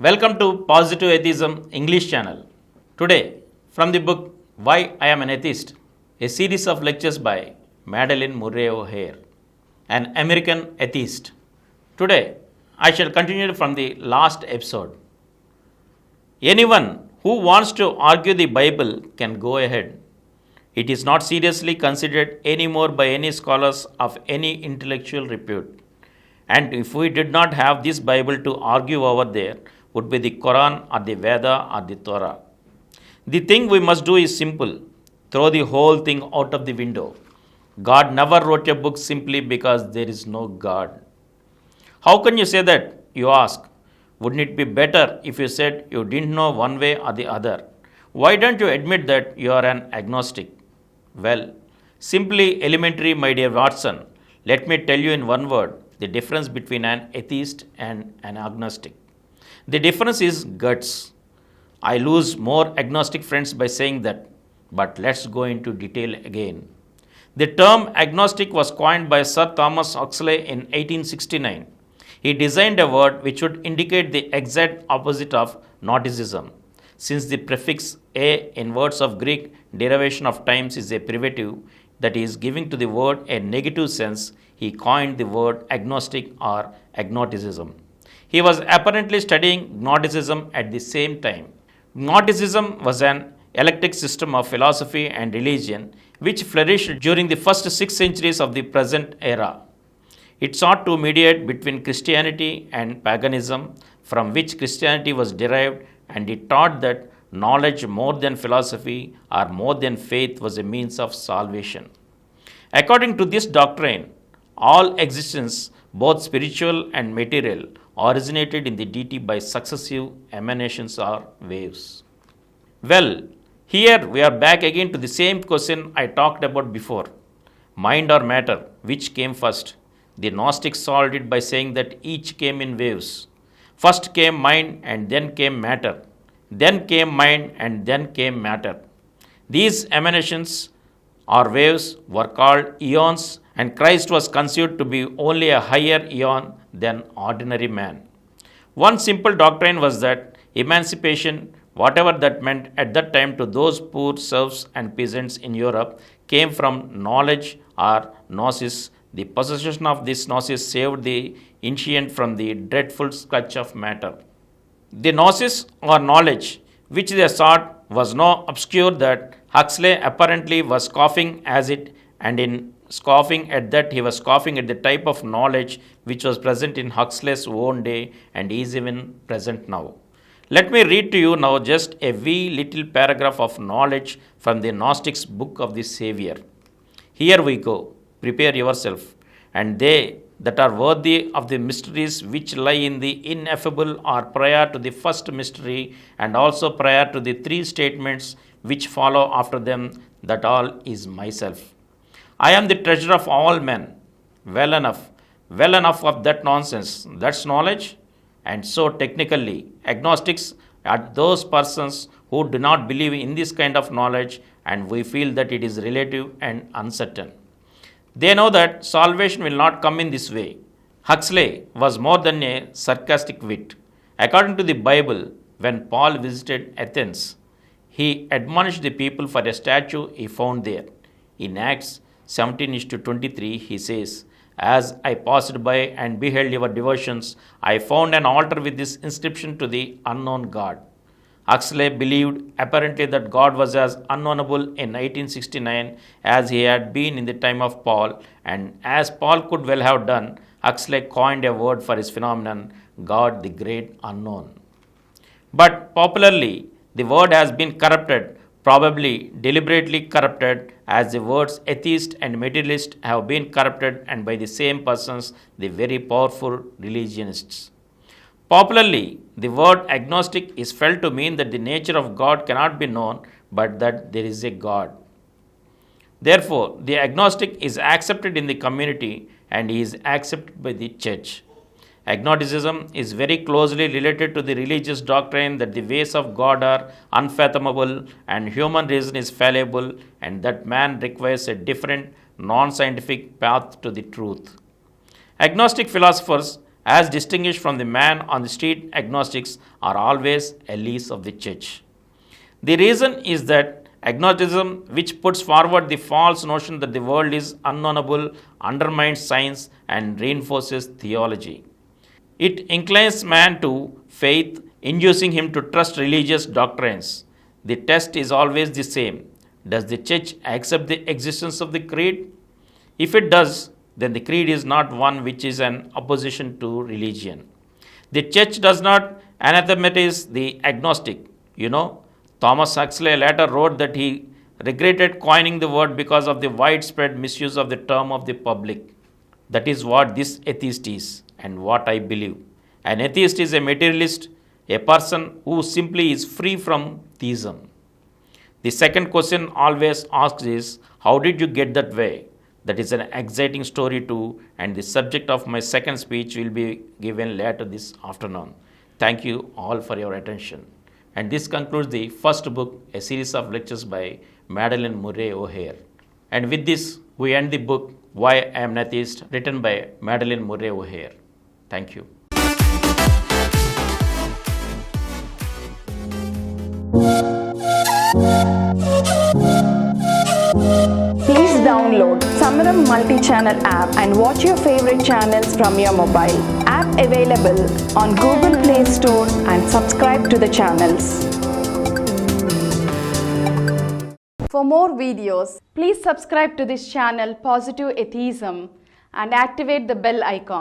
Welcome to Positive Atheism English channel. Today, from the book Why I Am an Atheist, a series of lectures by Madeleine Murray O'Hair, an American atheist. Today, I shall continue from the last episode. Anyone who wants to argue the Bible can go ahead. It is not seriously considered anymore by any scholars of any intellectual repute. And if we did not have this Bible to argue over there, would be the Quran or the Veda or the Torah. The thing we must do is simple. Throw the whole thing out of the window. God never wrote a book simply because there is no God. How can you say that, you ask? Wouldn't it be better if you said you didn't know one way or the other? Why don't you admit that you are an agnostic? Well, simply elementary, my dear Watson. Let me tell you in one word the difference between an atheist and an agnostic. The difference is guts. I lose more agnostic friends by saying that, but let's go into detail again. The term agnostic was coined by Sir Thomas Huxley in 1869. He designed a word which would indicate the exact opposite of Gnosticism. Since the prefix a in words of Greek derivation of times is a privative that is giving to the word a negative sense, he coined the word agnostic or agnosticism. He was apparently studying Gnosticism at the same time. Gnosticism was an eclectic system of philosophy and religion which flourished during the first 6 centuries of the present era. It sought to mediate between Christianity and paganism, from which Christianity was derived, and it taught that knowledge more than philosophy or more than faith was a means of salvation. According to this doctrine, all existence, both spiritual and material, originated in the deity by successive emanations or waves. Well, here we are back again to the same question I talked about before. Mind or matter, which came first? The Gnostics solved it by saying that each came in waves. First came mind and then came matter. Then came mind and then came matter. These emanations or waves were called eons, and Christ was conceived to be only a higher eon than ordinary man. One simple doctrine was that emancipation, whatever that meant at that time to those poor serfs and peasants in Europe, came from knowledge or gnosis. The possession of this gnosis saved the ancient from the dreadful clutch of matter. The gnosis or knowledge which they sought was no obscure that Huxley apparently was scoffing as it, and in scoffing at that he was scoffing at the type of knowledge which was present in Huxley's own day and is even present now. Let me read to you now just a wee little paragraph of knowledge from the Gnostics' Book of the Savior. Here we go. Prepare yourself. And they that are worthy of the mysteries which lie in the ineffable are prior to the first mystery, and also prior to the 3 statements which follow after them, that all is myself. I am the treasure of all men. Well enough of that nonsense. That's knowledge. And so technically, agnostics are those persons who do not believe in this kind of knowledge, and we feel that it is relative and uncertain. They know that salvation will not come in this way. Huxley was more than a sarcastic wit. According to the Bible, when Paul visited Athens, he admonished the people for a statue he found there. In Acts 17:23, he says, "As I passed by and beheld your devotions, I found an altar with this inscription to the unknown God." Huxley believed apparently that God was as unknowable in 1869 as he had been in the time of Paul, and as Paul could well have done, Huxley coined a word for his phenomenon, God the Great Unknown. But popularly, the word has been corrupted, probably deliberately corrupted, as the words atheist and materialist have been corrupted, and by the same persons, the very powerful religionists. Popularly, the word agnostic is felt to mean that the nature of God cannot be known, but that there is a God. Therefore, the agnostic is accepted in the community and he is accepted by the church. Agnosticism is very closely related to the religious doctrine that the ways of God are unfathomable and human reason is fallible, and that man requires a different, non-scientific path to the truth. Agnostic philosophers as distinguished from the man on the street, agnostics are always allies of the church. The reason is that agnosticism, which puts forward the false notion that the world is unknowable, undermines science and reinforces theology. It inclines man to faith, inducing him to trust religious doctrines. The test is always the same. Does the church accept the existence of the creed? If it does, then the creed is not one which is an opposition to religion. The church does not anathematize the agnostic. Thomas Huxley later wrote that he regretted coining the word because of the widespread misuse of the term of the public. That is what this atheist is and what I believe. An atheist is a materialist, a person who simply is free from theism. The second question always asked is, how did you get that way? That is an exciting story too, and the subject of my second speech will be given later this afternoon. Thank you all for your attention. And this concludes the first book, a series of lectures by Madeleine Murray O'Hair. And with this, we end the book, Why I Am an Atheist, written by Madeleine Murray O'Hair. Thank you. Please download Samaram multi-channel app and watch your favorite channels from your mobile. App available on Google Play Store and subscribe to the channels. For more videos, please subscribe to this channel Positive Atheism and activate the bell icon.